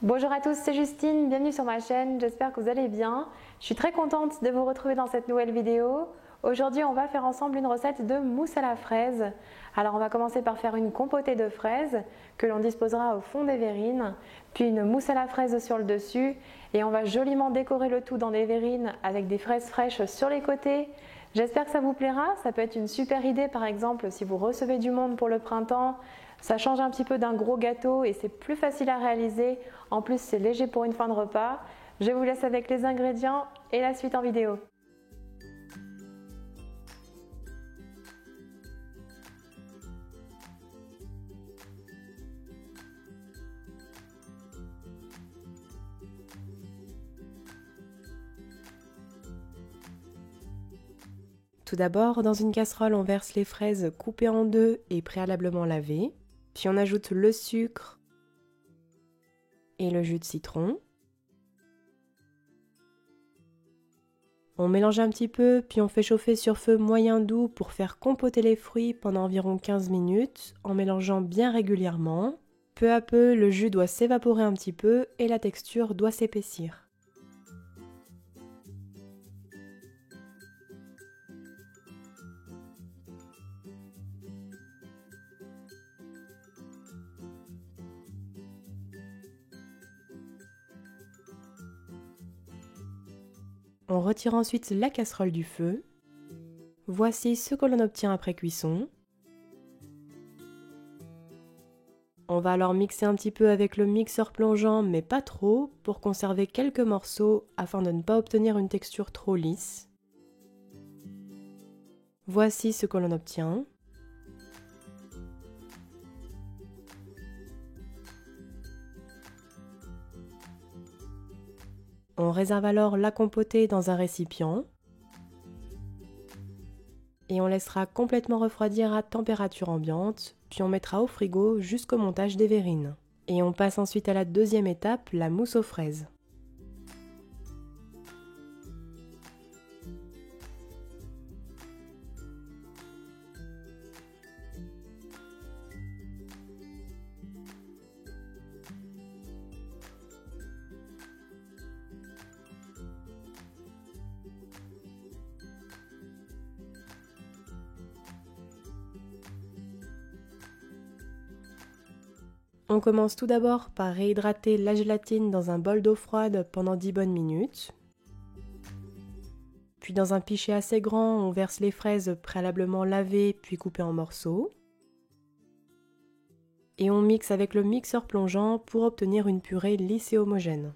Bonjour à tous, c'est Justine, bienvenue sur ma chaîne, j'espère que vous allez bien. Je suis très contente de vous retrouver dans cette nouvelle vidéo. Aujourd'hui, on va faire ensemble une recette de mousse à la fraise. Alors on va commencer par faire une compotée de fraises que l'on disposera au fond des verrines, puis une mousse à la fraise sur le dessus et on va joliment décorer le tout dans des verrines avec des fraises fraîches sur les côtés. J'espère que ça vous plaira, ça peut être une super idée par exemple si vous recevez du monde pour le printemps. Ça change un petit peu d'un gros gâteau et c'est plus facile à réaliser. En plus, c'est léger pour une fin de repas. Je vous laisse avec les ingrédients et la suite en vidéo. Tout d'abord, dans une casserole, on verse les fraises coupées en deux et préalablement lavées. Puis on ajoute le sucre et le jus de citron. On mélange un petit peu, puis on fait chauffer sur feu moyen doux pour faire compoter les fruits pendant environ 15 minutes, en mélangeant bien régulièrement. Peu à peu, le jus doit s'évaporer un petit peu et la texture doit s'épaissir. On retire ensuite la casserole du feu. Voici ce que l'on obtient après cuisson. On va alors mixer un petit peu avec le mixeur plongeant, mais pas trop, pour conserver quelques morceaux afin de ne pas obtenir une texture trop lisse. Voici ce que l'on obtient. On réserve alors la compotée dans un récipient et on laissera complètement refroidir à température ambiante, puis on mettra au frigo jusqu'au montage des verrines. Et on passe ensuite à la deuxième étape, la mousse aux fraises. On commence tout d'abord par réhydrater la gélatine dans un bol d'eau froide pendant 10 bonnes minutes. Puis dans un pichet assez grand, on verse les fraises préalablement lavées puis coupées en morceaux. Et on mixe avec le mixeur plongeant pour obtenir une purée lisse et homogène.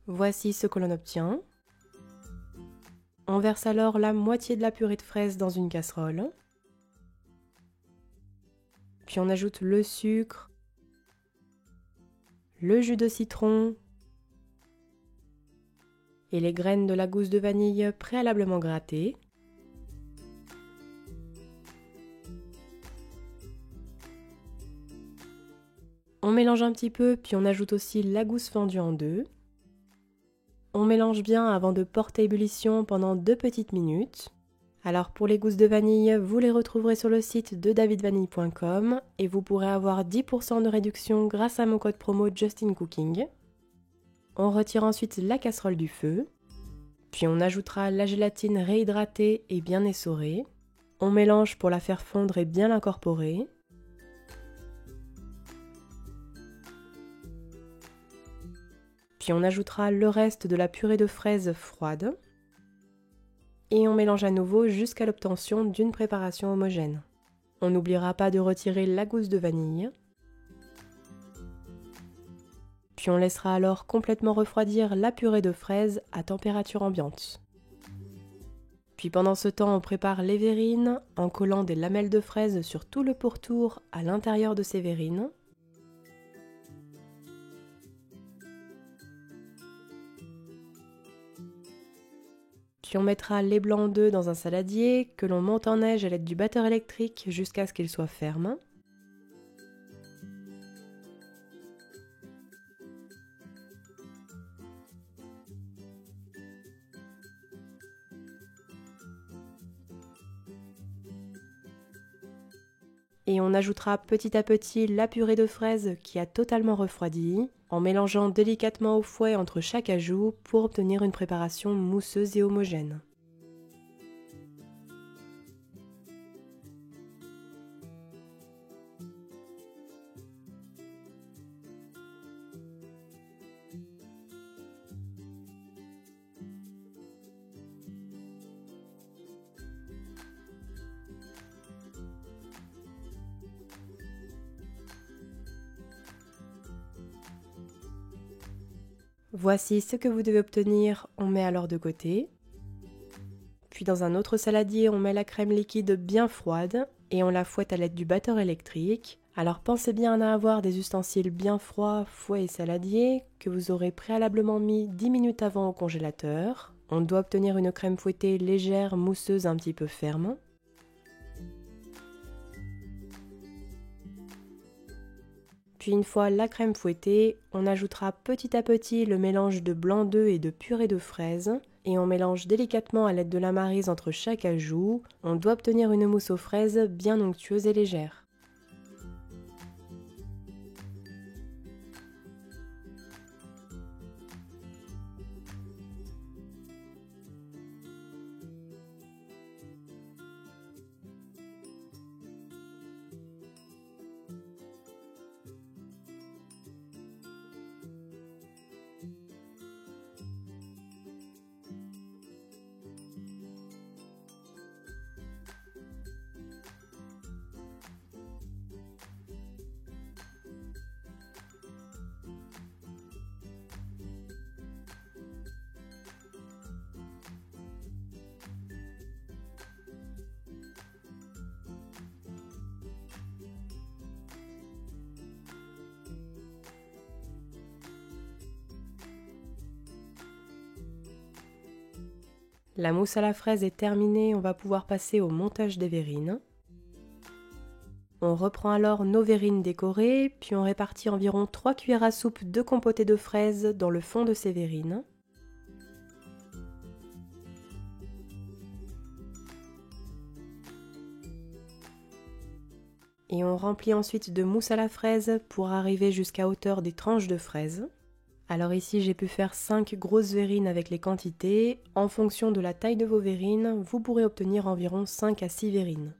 Voici ce que l'on obtient. On verse alors la moitié de la purée de fraises dans une casserole. Puis on ajoute le sucre, le jus de citron et les graines de la gousse de vanille préalablement grattées. On mélange un petit peu, puis on ajoute aussi la gousse fendue en deux. On mélange bien avant de porter ébullition pendant 2 petites minutes. Alors pour les gousses de vanille, vous les retrouverez sur le site de davidvanille.com et vous pourrez avoir 10% de réduction grâce à mon code promo JustinCooking. On retire ensuite la casserole du feu, puis on ajoutera la gélatine réhydratée et bien essorée. On mélange pour la faire fondre et bien l'incorporer. Puis on ajoutera le reste de la purée de fraises froide. Et on mélange à nouveau jusqu'à l'obtention d'une préparation homogène. On n'oubliera pas de retirer la gousse de vanille. Puis on laissera alors complètement refroidir la purée de fraises à température ambiante. Puis pendant ce temps, on prépare les verrines en collant des lamelles de fraises sur tout le pourtour à l'intérieur de ces verrines. Puis on mettra les blancs d'œufs dans un saladier que l'on monte en neige à l'aide du batteur électrique jusqu'à ce qu'il soit ferme. Et on ajoutera petit à petit la purée de fraises qui a totalement refroidi, en mélangeant délicatement au fouet entre chaque ajout pour obtenir une préparation mousseuse et homogène. Voici ce que vous devez obtenir, on met alors de côté. Puis dans un autre saladier, on met la crème liquide bien froide et on la fouette à l'aide du batteur électrique. Alors pensez bien à avoir des ustensiles bien froids, fouet et saladier, que vous aurez préalablement mis 10 minutes avant au congélateur. On doit obtenir une crème fouettée légère, mousseuse, un petit peu ferme. Puis une fois la crème fouettée, on ajoutera petit à petit le mélange de blanc d'œuf et de purée de fraises et on mélange délicatement à l'aide de la maryse entre chaque ajout. On doit obtenir une mousse aux fraises bien onctueuse et légère. La mousse à la fraise est terminée, on va pouvoir passer au montage des verrines. On reprend alors nos verrines décorées, puis on répartit environ 3 cuillères à soupe de compotée de fraises dans le fond de ces verrines. Et on remplit ensuite de mousse à la fraise pour arriver jusqu'à hauteur des tranches de fraises. Alors ici j'ai pu faire 5 grosses verrines avec les quantités. En fonction de la taille de vos verrines, vous pourrez obtenir environ 5 à 6 verrines.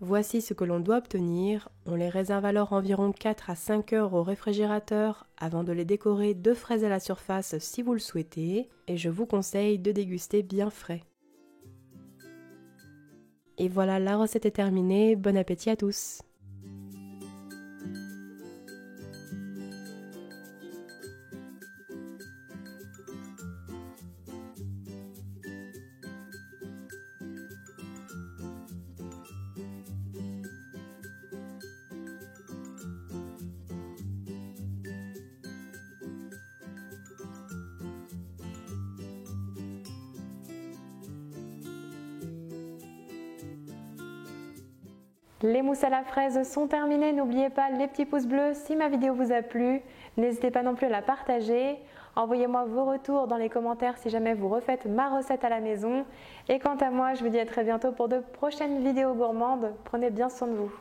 Voici ce que l'on doit obtenir. On les réserve alors environ 4 à 5 heures au réfrigérateur avant de les décorer de fraises à la surface si vous le souhaitez. Et je vous conseille de déguster bien frais. Et voilà, la recette est terminée. Bon appétit à tous! Les mousses à la fraise sont terminées. N'oubliez pas les petits pouces bleus si ma vidéo vous a plu. N'hésitez pas non plus à la partager. Envoyez-moi vos retours dans les commentaires si jamais vous refaites ma recette à la maison. Et quant à moi, je vous dis à très bientôt pour de prochaines vidéos gourmandes. Prenez bien soin de vous.